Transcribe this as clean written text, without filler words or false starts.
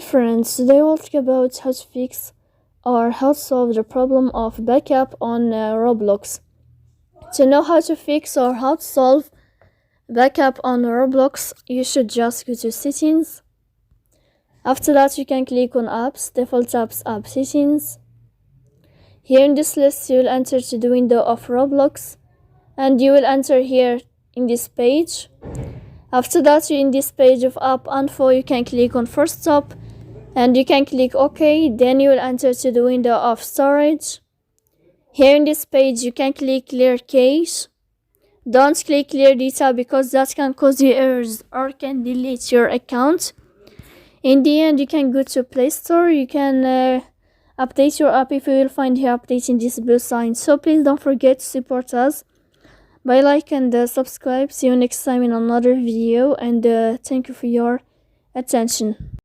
Hi friends, today we'll talk about how to fix or how to solve the problem of backup on Roblox. To know how to fix or how to solve backup on Roblox, you should just go to settings. After that, you can click on apps, default apps, app settings. Here in this list, you'll enter to the window of Roblox and you will enter here in this page. After that, in this page of app info, you can click on first stop and you can click OK. Then you will enter to the window of storage. Here in this page, you can click clear cache. Don't click clear data because that can cause you errors or can delete your account. In the end, you can go to Play Store. You can update your app if you will find here updating this blue sign. So please don't forget to support us by like and subscribe. See you next time in another video, and thank you for your attention.